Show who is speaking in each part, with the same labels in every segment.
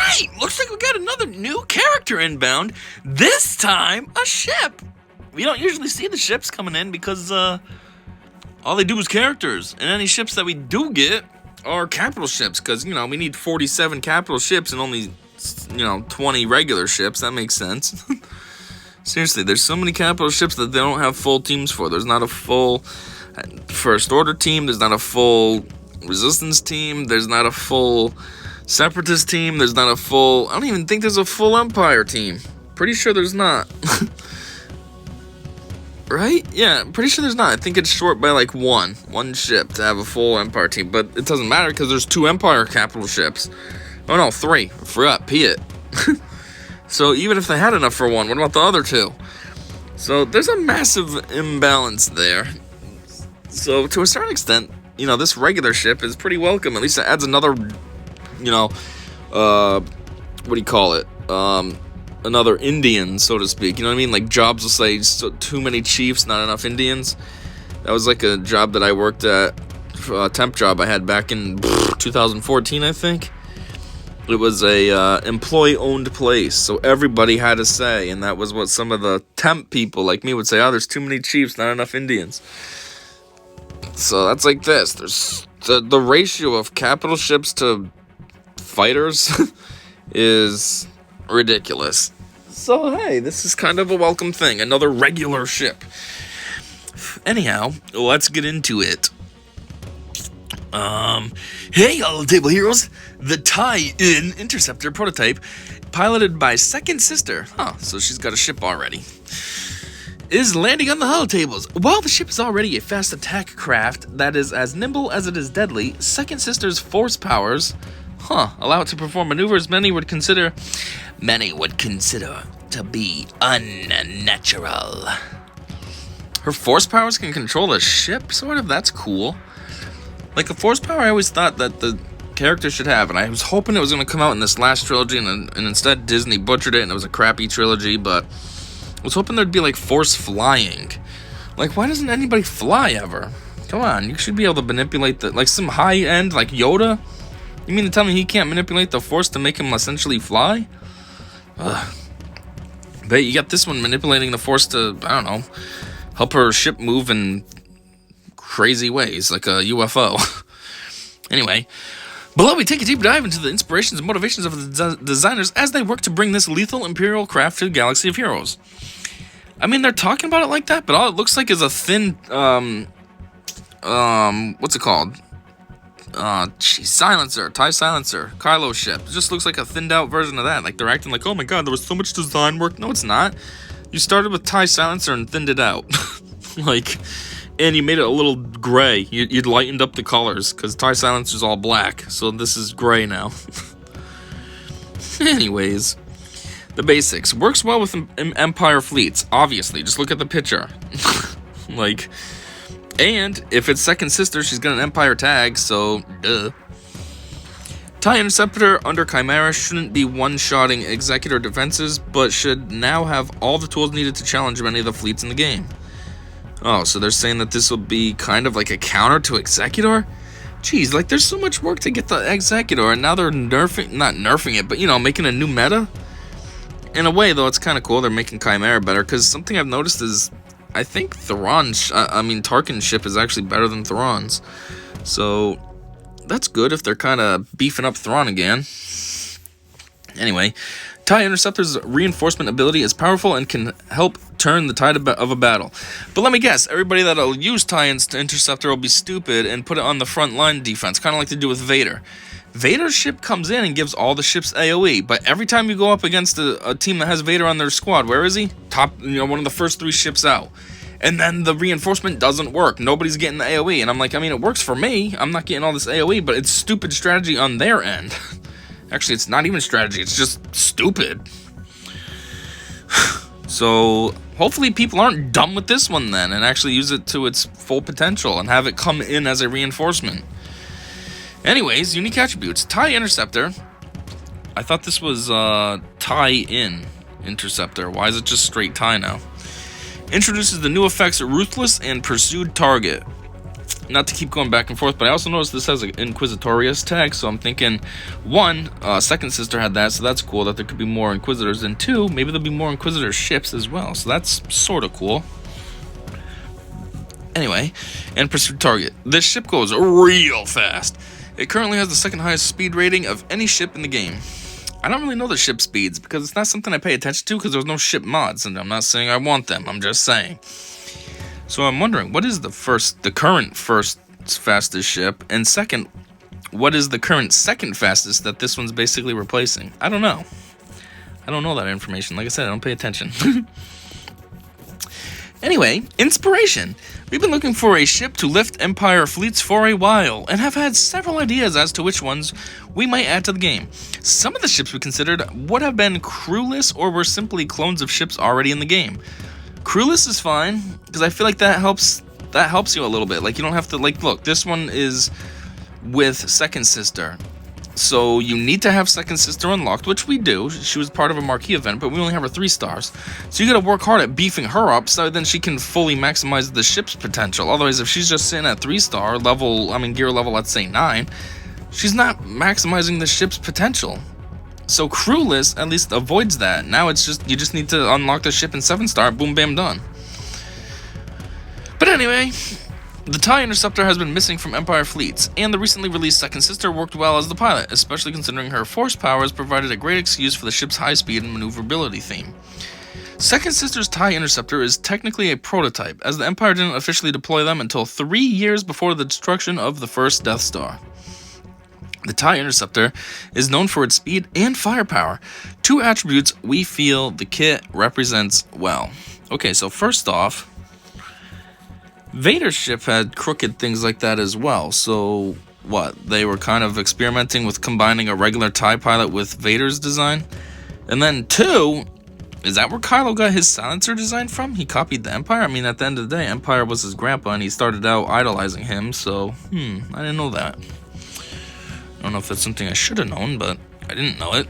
Speaker 1: Alright, looks like we got another new character inbound. This time, a ship. We don't usually see the ships coming in because, all they do is characters. And any ships that we do get are capital ships. Because, you know, we need 47 capital ships and only, 20 regular ships. That makes sense. Seriously, there's so many capital ships that they don't have full teams for. There's not a full First Order team. There's not a full Resistance team. There's not a full Separatist team. There's not a full... I don't even think there's a full Empire team. Pretty sure there's not. Right? Yeah, I'm pretty sure there's not. I think it's short by like one ship to have a full Empire team. But it doesn't matter because there's 2 Empire capital ships. Oh no, 3. I forgot. Piet. So even if they had enough for 1, what about the other 2? So there's a massive imbalance there. So to a certain extent, this regular ship is pretty welcome. At least it adds another, what do you call it? Another Indian, so to speak. You know what I mean? Like jobs will say too many chiefs, not enough Indians. That was like a job that I worked at, a temp job I had back in 2014, I think. It was a employee-owned place, so everybody had a say, and that was what some of the temp people like me would say, oh, there's too many chiefs, not enough Indians. So that's like this. There's the ratio of capital ships to fighters is ridiculous. So, hey, this is kind of a welcome thing. Another regular ship. Anyhow, let's get into it. Hey, all table heroes. The tie-in Interceptor prototype, piloted by Second Sister, so she's got a ship already, is landing on the hull tables. While the ship is already a fast attack craft that is as nimble as it is deadly, Second Sister's force powers, allow it to perform maneuvers many would consider to be unnatural. Her force powers can control the ship, sort of. That's cool. Like a force power I always thought that the character should have, and I was hoping it was going to come out in this last trilogy, and instead Disney butchered it, and it was a crappy trilogy, but I was hoping there'd be like force flying. Like, why doesn't anybody fly ever? Come on, you should be able to manipulate like some high-end, like Yoda? You mean to tell me he can't manipulate the force to make him essentially fly? Ugh. But you got this one manipulating the force to, I don't know, help her ship move in crazy ways, like a UFO. Anyway, below we take a deep dive into the inspirations and motivations of the designers as they work to bring this lethal Imperial craft to the Galaxy of Heroes. I mean, they're talking about it like that, but all it looks like is a thin, what's it called? Silencer, TIE Silencer, Kylo ship. It just looks like a thinned out version of that. Like, they're acting like, oh my god, there was so much design work. No, it's not. You started with TIE Silencer and thinned it out. And you made it a little gray. You'd lightened up the colors, because TIE Silencer's all black, so this is gray now. Anyways, the basics. Works well with Empire fleets, obviously. Just look at the picture. And if it's Second Sister, she's got an Empire tag, so duh. TIE Interceptor under Chimera shouldn't be one-shotting Executor defenses, but should now have all the tools needed to challenge many of the fleets in the game. Oh, so they're saying that this will be kind of like a counter to Executor? Jeez, like there's so much work to get the Executor, and now they're not nerfing it, but making a new meta? In a way, though, it's kind of cool they're making Chimera better, because something I've noticed is, I think Tarkin's ship is actually better than Thrawn's. So, that's good if they're kind of beefing up Thrawn again. Anyway, TIE Interceptor's reinforcement ability is powerful and can help turn the tide of a battle. But let me guess, everybody that'll use TIE Interceptor will be stupid and put it on the front line defense, kind of like they do with Vader. Vader's ship comes in and gives all the ships AoE, but every time you go up against a team that has Vader on their squad, where is he? One of the first 3 ships out. And then the reinforcement doesn't work. Nobody's getting the AoE. And I'm like, it works for me. I'm not getting all this AoE, but it's stupid strategy on their end. Actually, it's not even strategy. It's just stupid. So, hopefully people aren't dumb with this one then and actually use it to its full potential and have it come in as a reinforcement. Anyways, unique attributes. TIE Interceptor. I thought this was tie-in Interceptor. Why is it just straight TIE now? Introduces the new effects Ruthless and Pursued Target. not to keep going back and forth, but I also noticed this has an Inquisitorius tag, so I'm thinking, one, second sister had that, so that's cool that there could be more Inquisitors, and two, maybe there'll be more Inquisitor ships as well, so that's sort of cool. Anyway, and pursuit target. This ship goes real fast. It currently has the second highest speed rating of any ship in the game. I don't really know the ship speeds, because it's not something I pay attention to, because there's no ship mods, and I'm not saying I want them, I'm just saying. So I'm wondering, what is the current first fastest ship, and second, what is the current second fastest that this one's basically replacing? I don't know. I don't know that information. Like I said, I don't pay attention. Anyway, inspiration. We've been looking for a ship to lift Empire fleets for a while, and have had several ideas as to which ones we might add to the game. Some of the ships we considered would have been crewless or were simply clones of ships already in the game. Crewless is fine, because I feel like that helps you a little bit. Like, you don't have to, like, look, this one is with Second Sister. So you need to have Second Sister unlocked, which we do. She was part of a marquee event, but we only have her 3 stars. So you gotta work hard at beefing her up so then she can fully maximize the ship's potential. Otherwise, if she's just sitting at 3-star level, gear level, let's say 9, she's not maximizing the ship's potential. So crewless at least avoids that. Now it's just, you just need to unlock the ship in 7-star, boom, bam, done. But anyway, the TIE Interceptor has been missing from Empire fleets, and the recently released Second Sister worked well as the pilot, especially considering her force powers provided a great excuse for the ship's high speed and maneuverability theme. Second Sister's TIE Interceptor is technically a prototype, as the Empire didn't officially deploy them until 3 years before the destruction of the first Death Star. The TIE Interceptor is known for its speed and firepower, 2 attributes we feel the kit represents well. Okay, so first off, Vader's ship had crooked things like that as well, so what? They were kind of experimenting with combining a regular TIE pilot with Vader's design? And then 2, is that where Kylo got his silencer design from? He copied the Empire? I mean, at the end of the day, Empire was his grandpa, and he started out idolizing him, so, I didn't know that. I don't know if that's something I should have known, but I didn't know it.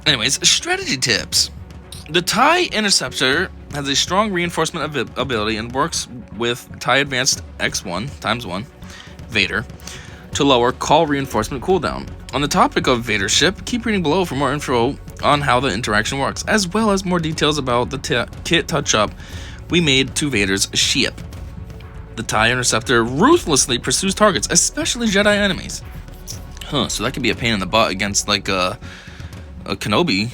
Speaker 1: Anyways, strategy tips. The TIE Interceptor has a strong reinforcement ability and works with TIE Advanced X1 ×1 Vader to lower call reinforcement cooldown. On the topic of Vader's ship, keep reading below for more info on how the interaction works, as well as more details about the kit touch-up we made to Vader's ship. The TIE Interceptor ruthlessly pursues targets, especially Jedi enemies. So that could be a pain in the butt against, like, a Kenobi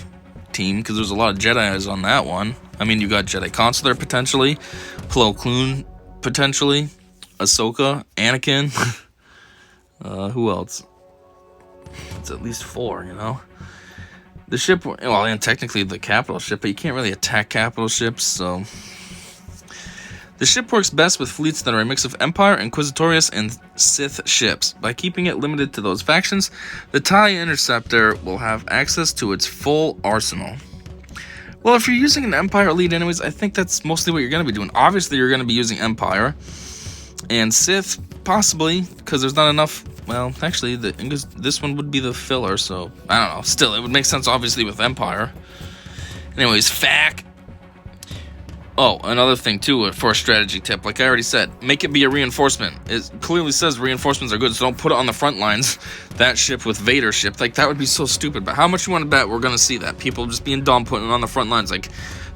Speaker 1: team, because there's a lot of Jedis on that one. I mean, you got Jedi Consular potentially, Plo Koon potentially, Ahsoka, Anakin. Who else? It's at least 4, you know. The ship, well, and technically the capital ship, but you can't really attack capital ships, so. The ship works best with fleets that are a mix of Empire, Inquisitorius, and Sith ships. By keeping it limited to those factions, the TIE Interceptor will have access to its full arsenal. Well, if you're using an Empire Elite anyways, I think that's mostly what you're going to be doing. Obviously, you're going to be using Empire. And Sith, possibly, because there's not enough. Well, actually, this one would be the filler, so I don't know. Still, it would make sense, obviously, with Empire. Anyways, FAQ. Oh, another thing, too, for a strategy tip. Like I already said, make it be a reinforcement. It clearly says reinforcements are good, so don't put it on the front lines. That ship with Vader's ship. Like, that would be so stupid. But how much you want to bet we're going to see that? People just being dumb putting it on the front lines. Like,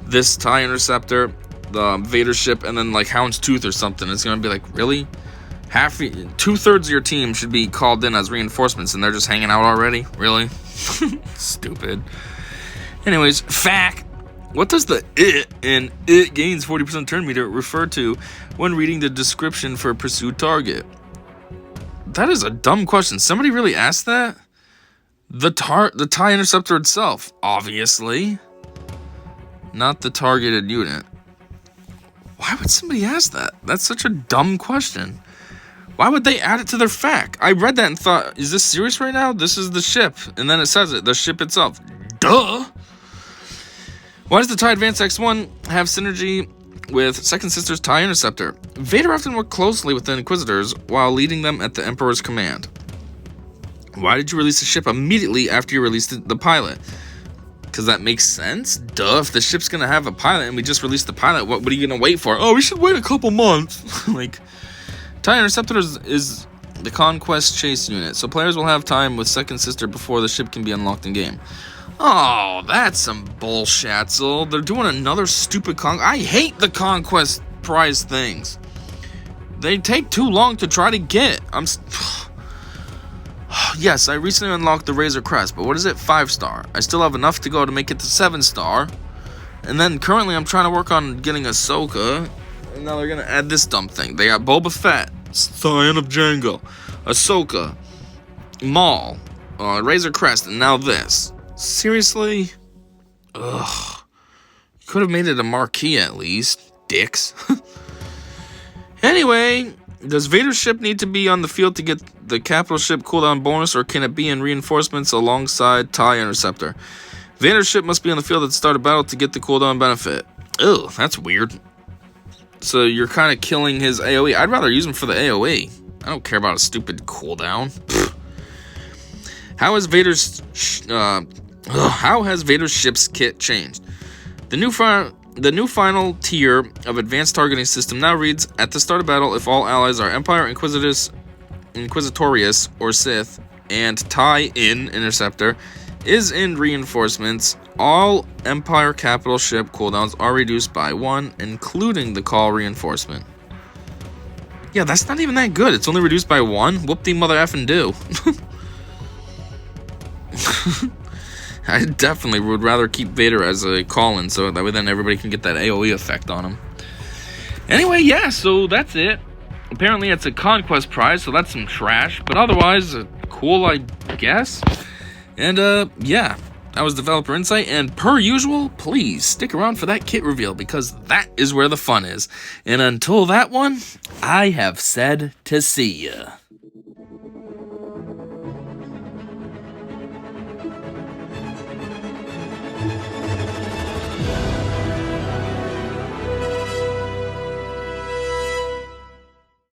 Speaker 1: this TIE Interceptor, the Vader ship, and then, like, Houndstooth or something. It's going to be like, really? 2/3 of your team should be called in as reinforcements, and they're just hanging out already? Really? Stupid. Anyways, FAQ. What does the "it" in "it gains 40% turn meter" refer to when reading the description for pursued target? That is a dumb question. Somebody really asked that? The TIE Interceptor itself, obviously. Not the targeted unit. Why would somebody ask that? That's such a dumb question. Why would they add it to their FAQ? I read that and thought, is this serious right now? This is the ship. And then it says it, the ship itself. Duh! Why does the TIE Advanced X1 have synergy with Second Sister's TIE Interceptor? Vader often worked closely with the Inquisitors while leading them at the Emperor's command. Why did you release the ship immediately after you released the pilot? Because that makes sense. Duh, if the ship's going to have a pilot and we just released the pilot, what are you going to wait for? Oh, we should wait a couple months. Like, TIE Interceptor is the Conquest chase unit, so players will have time with Second Sister before the ship can be unlocked in game. Oh, that's some bullshatzel. They're doing another stupid I hate the Conquest prize things. They take too long to try to get. Yes, I recently unlocked the Razor Crest, but what is it? 5-star. I still have enough to go to make it to 7-star. And then currently I'm trying to work on getting Ahsoka. And now they're going to add this dumb thing. They got Boba Fett, Scion of Django, Ahsoka, Maul, Razor Crest, and now this. Seriously? Ugh. You could have made it a marquee at least, dicks. Anyway, does Vader's ship need to be on the field to get the capital ship cooldown bonus, or can it be in reinforcements alongside TIE Interceptor? Vader's ship must be on the field at the start of battle to get the cooldown benefit. Ew, that's weird. So you're kind of killing his AoE. I'd rather use him for the AoE. I don't care about a stupid cooldown. How has Vader's ship's kit changed? The new final tier of advanced targeting system now reads, at the start of battle, if all allies are Empire, Inquisitorius, or Sith, and tie-in Interceptor is in reinforcements, all Empire capital ship cooldowns are reduced by 1, including the call reinforcement. Yeah, that's not even that good. It's only reduced by 1? Whoop-de-mother effing do. I definitely would rather keep Vader as a call-in, so that way then everybody can get that AoE effect on him. Anyway, yeah, so that's it. Apparently it's a Conquest prize, so that's some trash, but otherwise, cool, I guess. And, yeah, that was Developer Insight, and per usual, please stick around for that kit reveal, because that is where the fun is. And until that one, I have said to see ya.